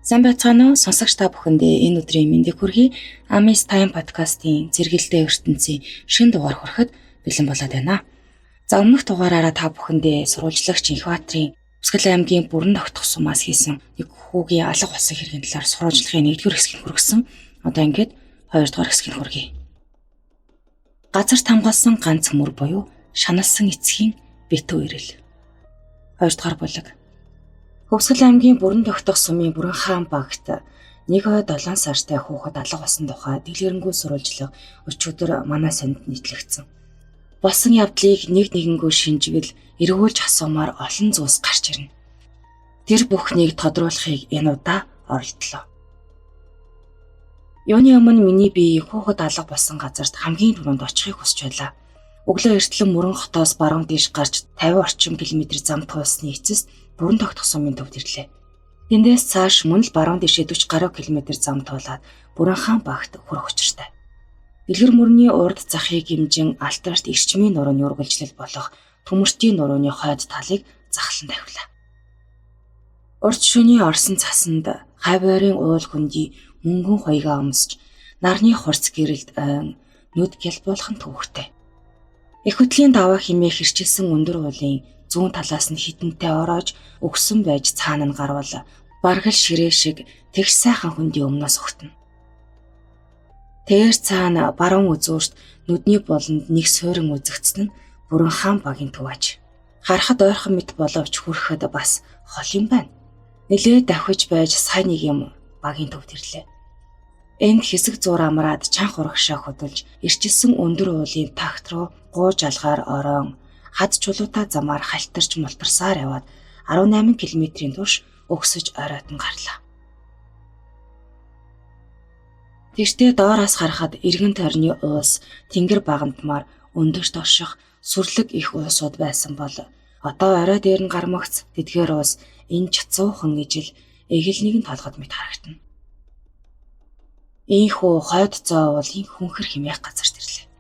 Сайн байцгаана уу? Сонсогч та бүхэндээ энэ өдрийн мэндийг хүргэе. Amis Time podcast-ийн зэрэгэлдээ ертөнцийн шинэ дугаар хүрэхэд бэлэн болоод байна. За өмнөх дугаараараа та бүхэндээ сурвалжлагч Инхбаатарын Өвсгөл аймгийн Бүрэн тогтох сумаас хийсэн нэг хүүгийн алга болсон хэргийн талаар сурвалжлагын 1-р хэсгийг хүргэсэн. Одоо ингээд 2-р хэсгийг хүргэе. Газарт хамгаалсан ганц мөр буюу шаналсан эцгийн битүү ирэл. 2-р бүлэг. Өвсгөл аймгийн Бүрэн тогтох сумын Бүрэн хаан багт 1-7 сартай хүүхэд алга болсон тухай дэлгэрэнгүй сурвалжлага өчигдөр манай сонинд нийтлэгдсэн. Болсон явдлыг нэгнгөө шинжигэл эргүүлж асуумаар олон зүйлс гарч ирнэ. Тэр бүхнийг тодруулахыг энэ удаа оролдлоо. Юуны өмнө миний бие хүүхэд алга болсон газарт хамгийн түрүүнд очихыг хүсэж байлаа. Өглөө эртлэн Мөрөн хотоос баруун тийш гарч 50 орчим километр зам туулсны эцэст Бүрэн тогтох сумын төвд ирлээ. Тэндээс цааш мөн л баруун тийшээ 40 гаруй километр зам туулаад Бүрэн хаан багт хүрэх учиртай. Дэлгэр мөрний урд захыг гимжин алтарт эрчмийн нурууны үргэлжлэл болох төмөртийн нурууны хойд талыг захлан тавилаа. Урд шөнийн орсон цасанд хавьяарын уул хөндөй мөнгөн хоёгаа өмсч нарны хурц гэрэлд ойн нүд гялбуулхан төвхтэй. Их хөтлийн даваа химээ хэрчилсэн өндөр уулын зүүн талаас нь хитэнтэй ороож өгсөн байж цаана нь гарвал баргал ширээ шиг тэгш сайхан хөндий өмнөөс өгтөнө. Тэгэр цаана баруун үзүүрт нүдний болонд нэг суурин үзэгдсэн нь Бүрэн хаан багийн төв аж. Харахад ойрхон мэт боловч хүрэхэд бас хол юм байна. Нилээ давхиж байж сайн нэг юм багийн төвд ирлээ. Энд хэсэг зуур амраад чанх урагшаа хөдөлж ирчилсэн өндөр уулын тагт руу гууж алгаар ороон хад чулуутай замаар хальтарч мултарсаар яваад 18 км-ийн турш өгсөж оройтон гарлаа. Тэртээ доороос харахад эргэн тойрны уус тэнгэр багамтмаар өндөрт орших сүрлэг их уусууд байсан бол одоо орой дээр нь гармагц тэдгээр уус энэ чацуухан ижил эгэл нэгэн толгод мэт харагдана. Ийхүү хойд зоо уулын хүнхэр химээх газарт ирлээ.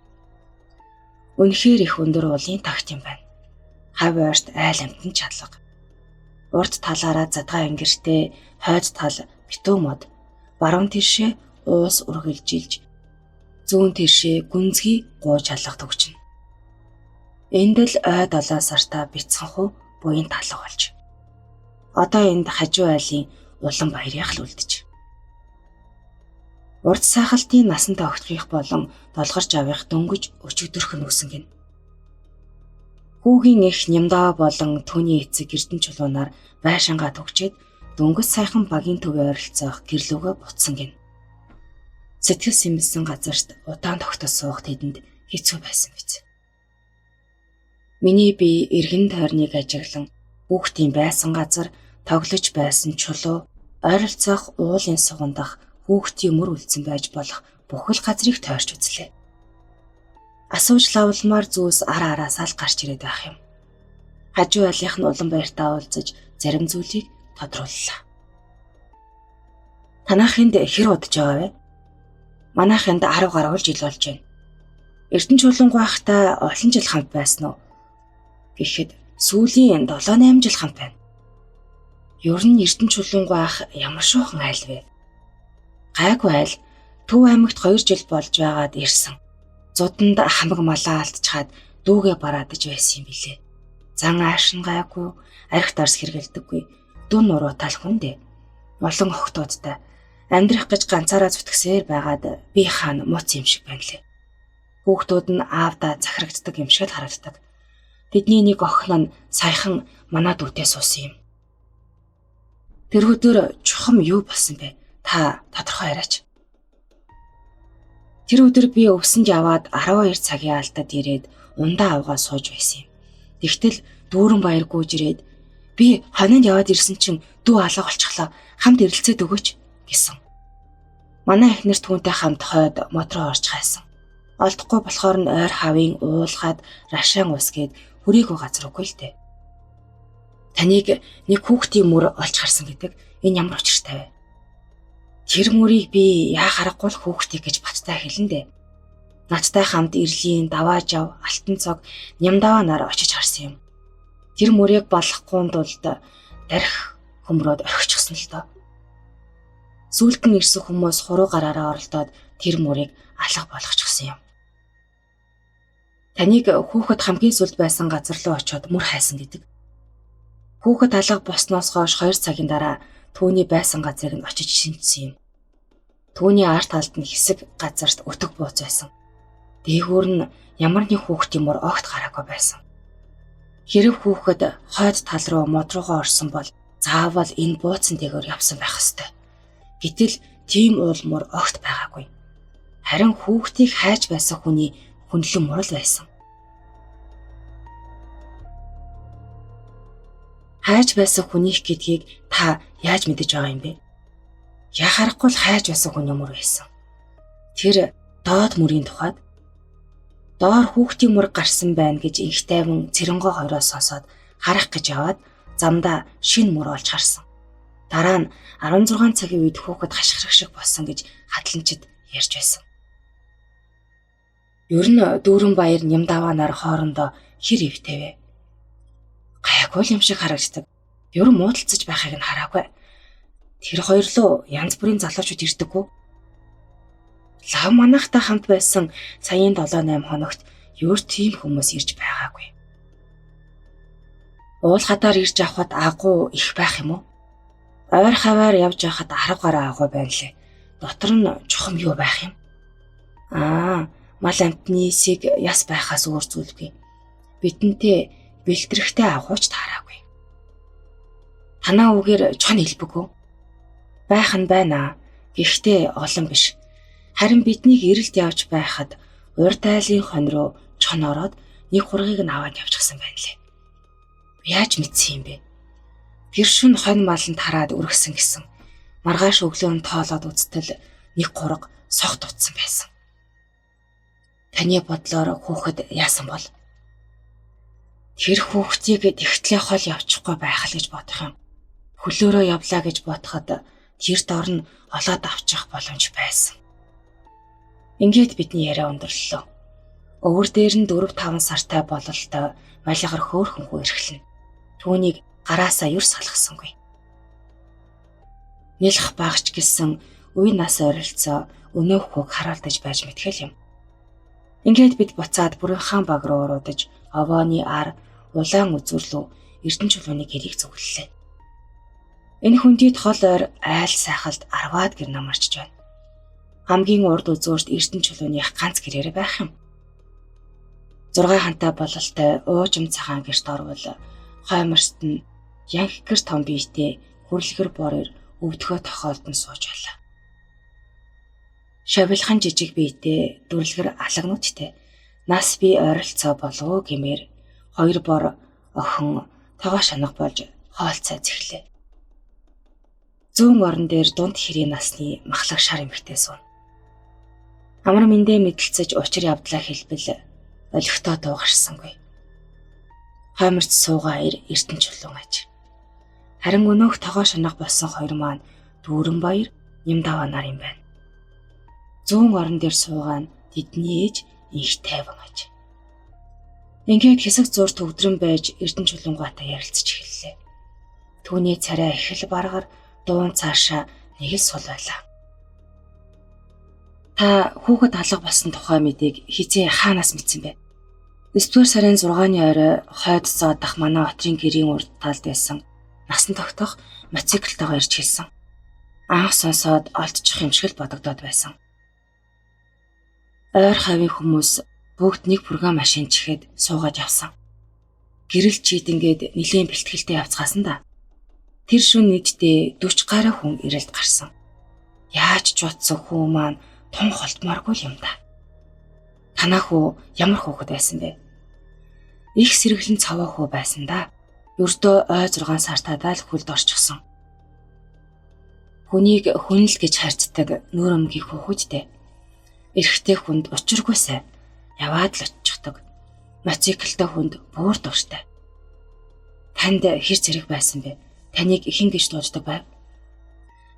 Үнэхээр их өндөр уулын тагт юм байна. Хавь ойрт айл амтэн чадлага. Урд талаараа задгаа ангиртэй хойд тал битүү мод баруун тишээ уус үргэлжилж зүүн тишээ гүнзгий гууж алга төгчнө. Энд л ой 7 сартаа бяцхан буян талга болж. Одоо энд хажуу айлын улан баярыг л үлдэж. Урд сайхалтын насантай огтхих болон долгорж авих дөнгөж өчигдөрх нь үсэн гин. Хүүгийн их нямдаа болон түүний эцэг эрдэнэ чулуунаар байшингаа төгчээд дөнгөж сайхан багийн төвөө ойролцоох гэрлүүгээ буцсан гин. Сэтгэл сэмэлсэн газарт удаан тогтож суух тэдэнд хэцүү байсан биз. Миний бие эргэн тойрныг ажиглан хүүхдийн байсан газар тоглож байсан чулуу ойролцоох уулын сугандах хүүхдийн мөр үлдсэн байж болох бүхэл газрыг тойрч үзлээ. Асууж лавламар зүйлс араас аль гарч ирээд байх юм. Хажуу айлынх нь улан баяртаа уулзаж зарим зүйлийг тодрууллаа. Танахынд хэр удаж байгаа вэ? Манайхынд 10 гаруй жил болж байна. Эрдэнэ чулуун гайхтай олон жил хамт байсан уу? Гэхэд сүүлийн 7-8 жил хамт байна. Ер нь эрдэнэ чулуун гайх ямар шуухан айл вэ? Гайгүй айл Төв аймагт 2 жил болж байгаад ирсэн. Зуданд хамаг малаа алдчихад дүүгээ бараадаж байсан юм билээ. Зан аашин гайгүй, арх дарс хэргэлдэггүй, дүн нуруутай хүн дээ. Олон охтуудтай амьдрах гэж ганцаараа зүтгэсээр байгаад би хаана мууц юм шиг байна лээ. Хүүхдүүд нь аавдаа захирагддаг юм шиг харагддаг. Тэдний нэг охин нь саяхан манай дүүтэй суусан юм. Тэр өдөр чухам юу болсон бэ? Та тодорхой яриач. Тэр өдөр би өвсөнд яваад 12 цагийн алдад ирээд ундаа авгаа сууж байсан юм. Тэгтэл дүүрэн баяр гүйж ирээд би хонинд яваад ирсэн чинь дүү алга болчихлоо. Хамт ирэлцээд өгөөч гэсэн. Манай эхнэр түүнтэй хамт хойд мотороо орж хайсан. Олдохгүй болохоор нь ойр хавийн уулгаад рашаан ус гээд хүрээгүй газар үгүй л дээ. Таныг нэг хүүхдийн мөр олж харсан гэдэг энэ ямар учиртай вэ? Тэр мөрийг би яа харахгүй л хүүхдийг гэж баттай хэлэн дээ. Надтай хамт ирлийн даваа жав, алтан цог, нямдаваа нар очиж харсан юм. Тэр мөрийг балахгүй тулд дарих хөмрөөд орхичихсан л доо. Сүүлдэн ирсэн хүмүүс хуруу гараараа оролдоод тэр мөрийг алга болгочихсон юм. Таныг хүүхэд хамгийн сүлд байсан газар руу очиод мөр хайсан гэдэг. Хүүхэд алга босноос хойш 2 цагийн дараа түүний байсан газрыг нь очиж шинжсэн юм. Түүний арт талд нь хэсэг газарт өтөг бууз байсан. Дээгүүр нь ямар нэг хүүхдийн мөр огт гараагүй байсан. Хэрэг хүүхэд хойд тал руу мод руугаа орсон бол заавал энэ бууцын дээгүүр явсан байх ёстой. Гэтэл тийм уул мөр огт байгаагүй. Харин хүүхдийг хайж байсан хүний хүнлэн мөр л байсан. Хайж байсан хүнийх гэдгийг та яаж мэдэж байгаа юм бэ? Яхарахгүй л хайж байсан хүний мөр байсан. Тэр доод мөрийн тухайд доор хүүхдийн мөр гарсан байна гэж инх тайван цэрэнгоо хоёроос сонсоод харах гэж яваад замдаа шинэ мөр олж харсан. Дараа нь 16 цагийн үед хүүхэд хашгирах шиг болсон гэж хадланчид ярьж байсан. Ер нь дүүрэн баяр Нямдаванаар хоорондоо хэр ивтэй вэ? Гайгүй юм шиг харагддаг. Ер нь муудалцаж байхыг нь хараагүй. Тэр хоёр руу янз бүрийн залуучууд ирдэггүй. Лав манахтай хамт байсан саяын 7-8 хоногт ер тийм хүмүүс ирж байгаагүй. Уул хатаар ирж авахд агуу их байх юм уу? Ойр хаваар явж байхад 10 гаруй агуу байна лээ. Дотор нь чухам юу байх юм? Мал амтны эсийг яс байхаас өөр зүйлгүй. Бидэнтэй бэлтгэрхтэй агууч таараагүй. Танаа үгээр чон хэлбэггүй. Байх нь байна. Гэхдээ олон биш. Харин биднийг эрэлт явж байхад урд айлын хон руу чон ороод нэг хургийг нь аваад явчихсан байна лээ. Яаж мэдсэн юм бэ? Тэр шөнө хонь маланд хараад өргөсөн гэсэн. Маргааш өглөө нь тоолоод үзтэл нэг хураг согт утсан байсан. Таны бодлоор хүүхэд яасан бол? Тэр хүүхдийг тэгтлээ хол явчихгүй байх л гэж бодох юм. Хөлөөрөө явлаа гэж бодоход тэр дор нь олоод авчих боломж байсан. Ингээд бидний яриа өндөрлөлөө. Өвөр дээр нь 4-5 сартай бололтой малигар хөөхөн хүү эрхлэнэ. Түүнийг гараасаа юр салгасангүй. Нэлх багч гэсэн үе нас ойролцоо өнөөх хүүг хараалдаж байж мэдхэл юм. Ингээд бид буцаад бүрэн баг руу уруудаж овооны ар улаан үзүүрлүү Эрдэнэ чулууны гэрийг зүгэллээ. Энэ хүндийд хол ойр айл сайхалд 10-аад гэр намарчж байна. Хамгийн урд үзүүрт Эрдэнэ чулууных ганц гэрээр байх юм. 6 хантай бололтой уужим цагаан гэрт орвол хойморст нь янхгэр том биетэй хүрлгэр бороор өвдгөө тохиолдон сууж байлаа. Шавилхан жижиг биетэй дүрлгэр алагнуудтай нас бие ойролцоо болов гэмээр 2 бор охин тогоо шанах болж хоолцоо зэхлээ. Зүүн орон дээр дунд хэрийн насны махлаг шар эмэгтэй сууна. Амар мэндэ мэдлцэж учир явдлаа хэлбэл олигтой дуугарсангүй. Хойморт суугаа Эрдэнэ чулуун аж. Харин өнөөх тогоо шанах болсон хоёр маань дүүрэн баяр Нямдаванаар юм байна. Зүүн орон дээр суугаа нь тэдний ээж инх тайван аж. Ингээд хэсэг зур төвдрэн байж Эрдэнэ чулуунгаатай ярилцж эхэллээ. Түүний царай их л баргаар дуун цаашаа нэг л сул байлаа. Та хүүхэд алга болсон тухай мэдээг хизээ хаанаас мэдсэн бэ? 9-р сарын 6-ны орой хойд зоодох манай отрын гэрийн урд талд байсан насан тогтох мотоциклтойгоо ирж хэлсэн. Анх сонсоод олдчих юм шиг л бодогдоод байсан. Ойр хавийн хүмүүс бүгд нэг пүргэн машин чихээд суугаад явсан. Гэрэл чийдэнгээд нилийн бэлтгэлтэй явцгаасан да. Тэр шөнө нийтдээ 40 гаруй хүн ирэлд гарсан. Яаж ч утсан хүү маань тун холтмооргүй юм да. Танаа хүү ямар хүүхэд байсан бэ? Их сэргэлэн цаваа хүү байсан да. Өрдөө ой 6 сартаа л хүлд орчихсон. Хүнийг хүнэл гэж харьцдаг нүүрэмгийн хүүхэдтэй. Эрэгтэй хүнд учиргүйсэ яваад л очихдаг. Мотоциклтай хүнд бүр дуртай. Танд хэр зэрэг байсан бэ? Таныг хэн гэж дууддаг байв?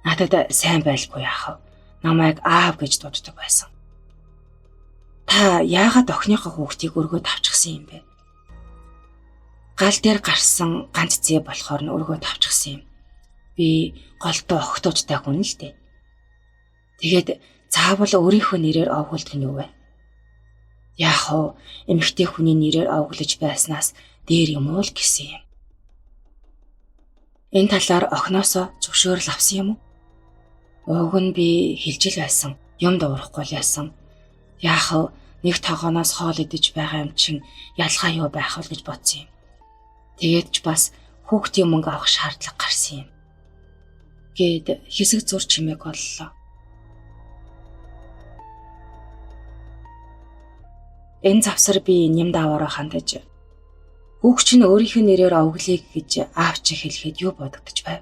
Надад сайн байлгүй яах вэ? Намайг аав гэж дууддаг байсан. Та яагаад охиныхоо хүүхдийг өргөөд авчихсан юм бэ? Гал дээр гарсан ганц зээ болохоор нь өргөөд авчихсан юм. Би голтой охтуудтай хүн л дээ. Тэгээд заавал өөрийнхөө нэрээр овгуулдаг нь юу вэ? Яах вэ? Эмэгтэй хүний нэрээр овглож байснаас дээр юм уу л гэсэн юм. Энэ талаар охиноосоо зөвшөөрөл авсан юм уу? Уг нь би хэлж л байсан. Юм дуурахгүй л яасан. Яах вэ? Нэг тогооноос хоол идэж байгаа юм чин ялгаа юу байх вэ гэж бодсон юм. Тэгээд ч бас хүүхдийн мөнгө авах шаардлага гарсан юм. Гээд хэсэг зур чимээг боллоо. Энэ завсар би ням даваараа хандаж хүүхч нь өөрийнхөө нэрээр овглыг гэж аав чи хэлэхэд юу бодогдож байв?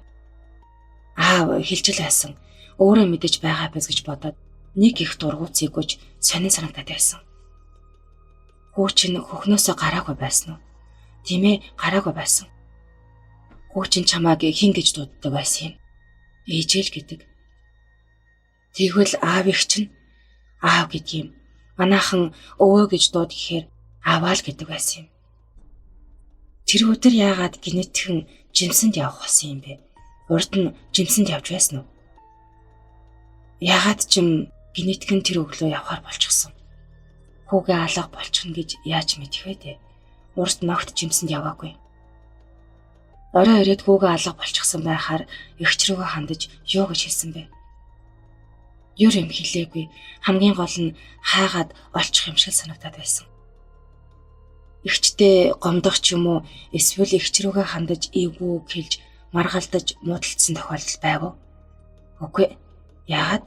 Аав хэлж л байсан. Өөрөө мэдэж байгаа биз гэж бодоод нэг их дургуцыг гүйж сонин санагдаад байсан. Хүүч нь хөхнөөсөө гараагүй байсан уу? Тийм ээ, гараагүй байсан. Хүүч нь чамааг хин гэж дууддаг байсан юм. Ээжэл гэдэг. Тэгвэл аав их чинь аав гэдэг юм. Манайхан өвөө гэж дууд гэхээр аваал гэдэг байсан юм. Тэр өдөр яагаад гинэтхэн жимсэнд явах болсон юм бэ? Урд нь жимсэнд явж байсан уу? Яагаад ч юм гинэтхэн тэр өглөө явахаар болчихсон? Хүүгээ алга болчихно гэж яаж мэдэх вэ те? Урд ногт жимсэнд яваагүй. Орой ирээд хүүгээ алга болчихсон байхаар эгч рүүгээ хандаж юу гэж хэлсэн бэ? Юу юм хэлээгүй. Хамгийн гол нь хаагаад олчих юм шиг санагдаад байсан. Эгчтэй гомдох ч юм уу эсвэл эгч рүүгээ хандаж эвгүй хэлж маргалдаж муудалцсан тохиолдол байв уу? Үгүй. Яагаад?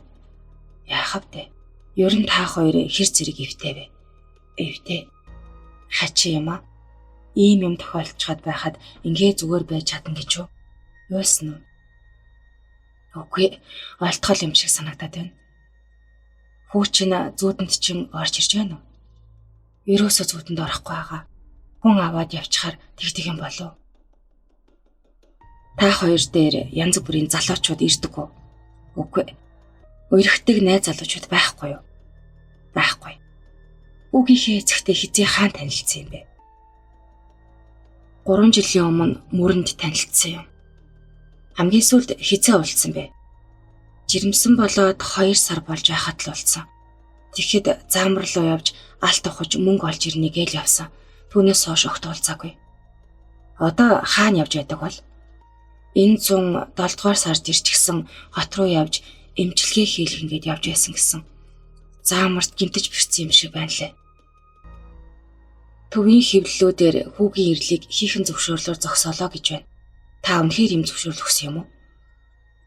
Яахав те? Ер нь та хоёр хэр зэрэг эвтэй вэ? Эвтэй. Хачи юм аа. Ийм юм тохиолдчиход байхад ингээ зүгээр байж чадна гэж юу? Юусэн нь? Үгүй. Олдгол юм шиг санагдаад байна. Хүүчин зүүдэнд чинь орж ирж байна уу? Ерөөсөө зүүдэнд орохгүй байгаа. Хүн аваад явчихаар тэгдэг юм болов. Та хоёр дээр янз бүрийн залуучууд ирдэг үү? Үгүй. Өрхтөг найз залуучууд байхгүй юу? Байхгүй. Үгийнхээ эцэгтэй хизээ хаан танилцсан юм бэ? 3 жилийн өмнө мөрөнд танилцсан юм. Хамгийн сүүлд хизээ уулзсан бэ? Жирэмсэн болоод 2 сар болж байхад л уулзсан. Тэгэхэд заамар руу явж алт ухаж мөнгө олж ирнэ гээл явсан. Түүнээс хойш огт уулзаагүй. Одоо хаана явж байдаг бол? Энэ 107 дугаар сард ирчихсэн хот руу явж эмчилгээ хийх ингээд явж байсан гэсэн. Заамарт гимтэж бэрцсэн юм шиг байна лээ. Төвийн хэвлэлүүдээр хүүгийн ирлийг хийхэн зөвшөөрлөөр зогсоолоо гэж байна. Та үнэхээр юм зөвшөөрөл өгсөн юм уу?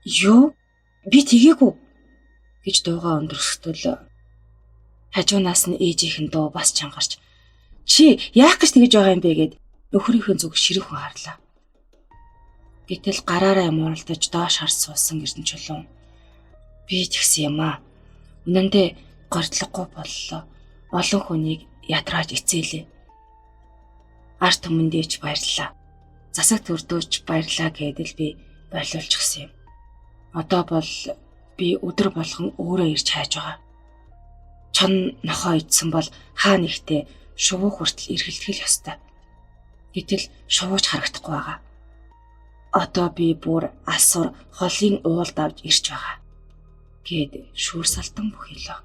Юу? Би тгээгүй гэж дуугаа өндөрсгөл хажуунаас нь ээжийнхэн дуу бас чангарч чи яах гэж тэгэж байгаа юм бэ гэд нөхрийнхөө зүг ширүүхэн харлаа. Гэтэл гараараа мууралдаж доош харж суусан Эрдэнэчулуун би тэгсэн юм аа. Үнэндээ гордлогогүй боллоо. Олон хүнийг ятрааж эцээлээ. Арт түмэндээч баярлаа. Засаг төрдөөч баярлаа гэдэл би болиулчихсан юм. Одоо бол би өдөр болгон өөрөө ирж хайж байгаа. Чон нохоо идсэн бол хаа нэгтээ шувуу хүртэл эргэлдэх ёстой. Гэтэл шувууч харагдахгүй байгаа. Одоо би бүр алсуур холын уулд авч ирж байгаа. Гэд шүүр салтан бүхэлөө.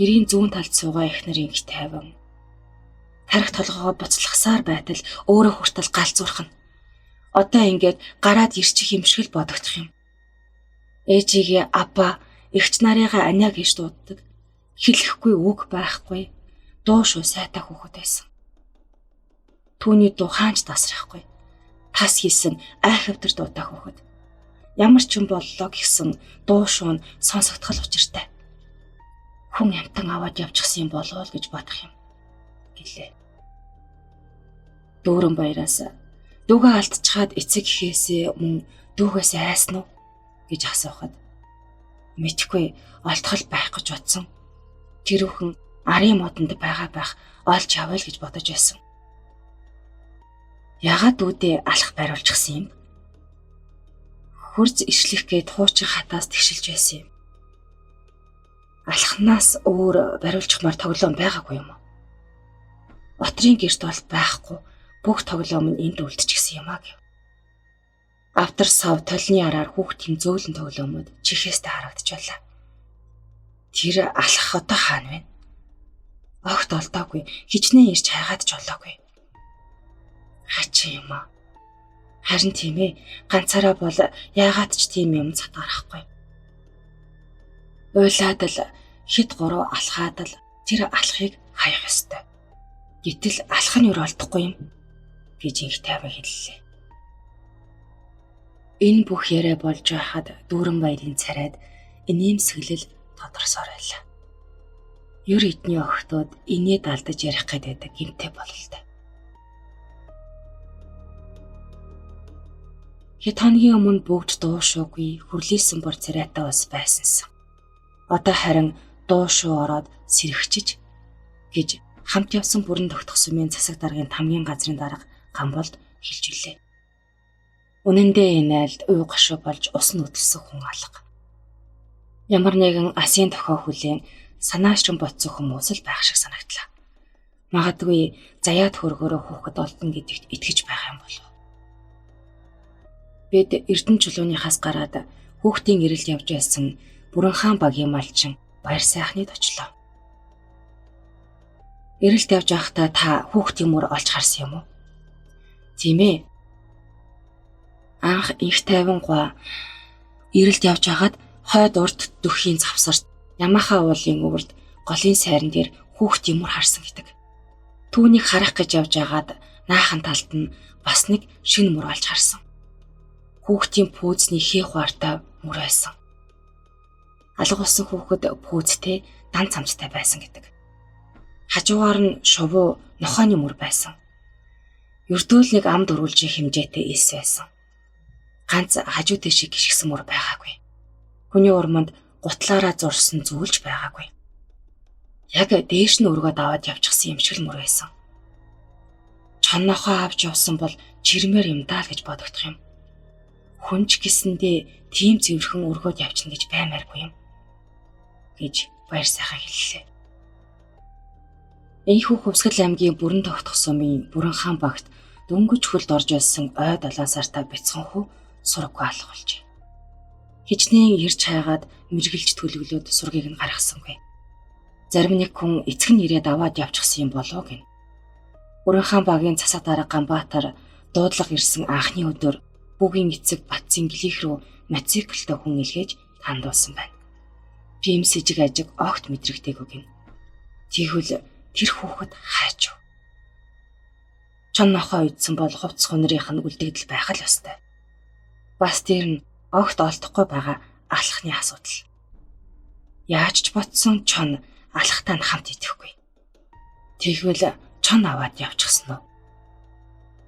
Гэрийн зүүн талд суугаа эхнэр инх тайван. Тарих толгоогоо буцлахсаар байтал өөрөө хүртэл галзуурхна. Одоо ингээд гараад ирчих юм шиг л бодогдох юм. Ээжигээ апа эгч нарыгаа аниа гэж дууддаг. Хэлэхгүй үг байхгүй. Дуу шүү сайтай хүүхэд байсан. Түүний дуу хаанч тасрахгүй. Тас хийсэн айхавтар дуутай хүүхэд. Ямар ч юм боллоо гэсэн дуу шуун сонсогдхол учиртай. Хүн амтан аваад явчихсан юм болов уу гэж бодох юм гэлээ. Дүүрэн баяраас дүүгээ алдчихад эцэг гэхээсээ мөн дүүгээс айсан уу гэж асуухад мэдхгүй олдгол байх гэж бодсон. Тэр бүхэн арын модонд байгаа байх олж яваа л гэж бодож байсан. Ягаад дүүдээ алах бариулчихсан юм? Хурц ишлэх гээд хуучин хатаас тэгшилж байсан юм. Алхнаас өөр бариулчихмаар тоглоом байгаагүй юм уу? Отрын гэрт бол байхгүй бүх тоглоом нь энд үлдчихсэн юм аа гэв. Автар сав толны араар хүүхдийн зөөлөн төглөөмөд чихээстэй харагдчихлаа. Тэр алах одоо хаана вэ? Огт олдоогүй, хичнээн ирж хайгаад ч олоогүй. Хачи юм аа. Харин тийм ээ, ганцаараа бол яагаад ч тийм юм цатгарахгүй. Уйлаад л хэд гурав алхаад л тэр алхахыг хаях ёстой. Гэтэл алах нь юу олдохгүй юм гэж инх тайван хэллээ. Энэ бүх яриа болж байхад дүүрэн баярын царайд инээмсэглэл тодорсоор байлаа. Ер эдний охтууд инээ далдаж ярих гэдэг гэмтэй бололтой. Хэд хоногийн өмнө бүгд дуу шуугүй хүрлээсэн бүр царайтай бас байсансан. Одоо харин дуу шуу ороод сэрэгчиж гэж хамт явсан бүрэн тогтох сумын засаг даргын хамгийн газрын дарга Гамболд хэлж үлээ. Үнэн дээр энэ айлд уй гашуу болж ус нь өдөлсөн хүн алга. Ямар нэгэн асын тохио хүлээн санаашран ботсон хүмүүс л байх шиг санагдлаа. Магадгүй заяад хөргөөрөө хүүхэд олдно гэдэгт итгэж байгаа юм болов. Бид Эрдэнэ чулууныхаас гараад хүүхдийн ирэлд явж байсан Бүрэн хаан багийн малчин баяр сайхныг очлоо. Ирэлд явж байхдаа та хүүхдийн мөр олж харсан юм уу? Тийм ээ. Анх их тайван гоо ирэлд явж хагаад хойд урд дөххийн завсарт Ямахаа уулын өвөрд голын сайран дээр хүүхдийн мөр харсан гэдэг. Түүнийг харах гэж явж байгаад наахан талд нь бас нэг шинэ мөр олж харсан. Хүүхдийн пүүзний хээ хуартай мөр байсан. Алга болсон хүүхэд пүүзтэй дан цамцтай байсан гэдэг. Хажуугаар нь шувуу нохооны мөр байсан. Ердөөл нэг амд өрүүлжих хэмжээтэй эс байсан. Ганц хажуу дэшиг гიშгсэн мөр байгаагүй. Хүний урманд гутлаараа зурсан зүйлж байгаагүй. Яг дээш нь өргөд аваад явчихсан юм шиг л мөр байсан. Чоннохоо авч явсан бол чирмээр юм даа л гэж бодогдох юм. Хүнч гэсэндээ тийм цэвэрхэн өргөд явчихна гэж баймааргүй юм гэж баяр сайхан хэллээ. Энэхүү Хөвсгөл аймгийн бүрэн тогтох сумын Бүрэн хаан багт дөнгөж хөлд орж байсан ой 7 сартаа бяцхан хүү сураггүй алга болжээ. Хичнээн ирж хайгаад мэргэлж төлөвлөөд сургийг нь гаргасангүй. Зарим нэг хүн эцэг нь ирээд аваад явчихсан юм болов гин. Бүрэн хаан багийн засаг дарга Ганбаатар дуудлага ирсэн анхны өдөр бүгийн эцэг Батцын гэлих рүү мотоциклтай хүн илгээж хандуулсан байна. Пим сэжиг ажиг огт мэдрэгдээгүй гин. Тийхүүл тэр хүүхэд хайч. Чон нохоо үйдсэн бол хувцс хунрынх нь үлдэгдэл байх л ёстой. Бас тэр нь огт олдохгүй байгаа алхахны асуудал. Яаж ч ботсон чон алхахтаа хамт идэхгүй. Тэгвэл чон аваад явчихсан уу?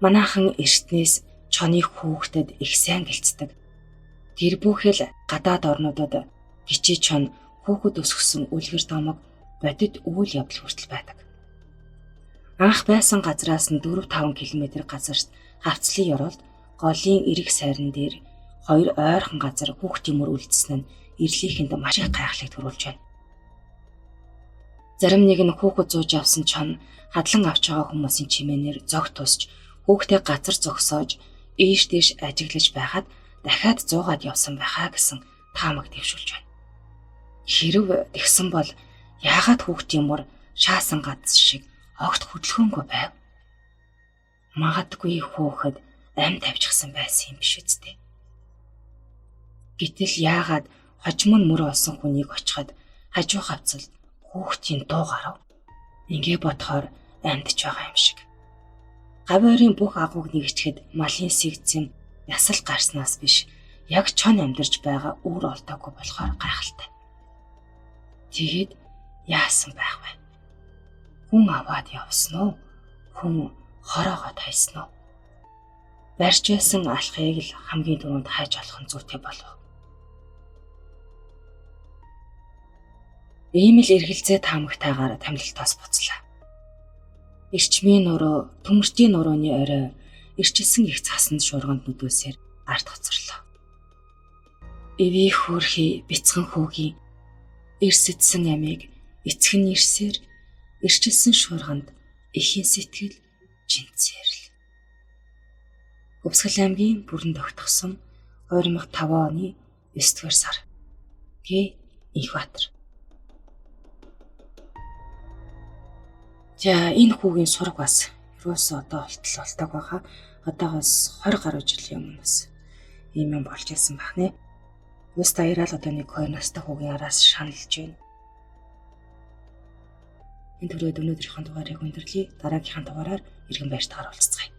Манайхан эртнээс чоныг хүүхдэд их сайн гэлцдэг. Тэр бүхэл гадаад орнуудад гिचээ чон хүүхэд өсгсөн үлгэр домог бодит үйл явдал хүртэл байдаг. Анх байсан газраас нь 4-5 км газарт хавцлын ёроолд голын эрэг сайран дээр хоёр ойрхон газар хүүхдийн мөр үлдсэн нь ирлийнхэнд маш их гайхлыг төрүүлж байна. Зарим нэг нь хүүхэд зууж авсан чон хадлан авч байгаа хүмүүсийн чимээнээр зог тусч хүүхдээ газар зогсоож ийш тийш ажиглаж байхад дахиад зуугаад явсан байхаа гэсэн таамаг дэвшүүлж байна. Хэрв тэгсэн бол яагаад хүүхдийн мөр шаасан гац шиг огт хөдөлгөөнгүй байв? Магадгүй хүүхэд амь тавьчихсан байсан юм биш үсттэй. Гэтэл яагаад хожим нь мөр олсон хүнийг очиход хажуу хавцалд хүүхдийн дуу гарав? Ингээ бодохоор амьдч байгаа юм шиг. Гавьяарын бүх агууг нэгчгэд малын сэгцэм ясал гарснаас биш яг чон амьдарч байгаа үр олдоогүй болохоор гайхалтай. Тэгээд яасан байх вэ? Хүн аваад явсан уу? Хүн хороогоо тайсан уу? Барьж байсан алхахыг л хамгийн түрүүнд хайж олох нь зүйтэй болов. Ийм л эргэлзээ таамагтайгаар тамилтаас буцлаа. Эрчмийн нуруу, төмөртийн нурууны орой эрчилсэн их цасанд шуурганд нүдөөсээр ард хоцорлоо. Эвий хөөрхий бяцхан хүүгийн эрсэдсэн амийг эцэг нь ирсээр эрчилсэн шуурганд эхийн сэтгэл жинцээрл. Хөвсгөл аймгийн бүрэн тогтох сум 2005 оны 9-р сар. Г. Инхбаатар. За энэ хүүгийн сураг бас юусоо одоо болтол байгаа. Одоогоос 20 гаруй жилийн өмнө бас ийм юм болж ирсэн байна. Өстө ярал одоо 1-2 настай хүүгийн араас шаналж байна. Энэ төрөйд өнөөдрийнхөө дугаарыг өндөрлөе. Дараагийнхаа дугаараар иргэн байртайгаар уулзцгаая.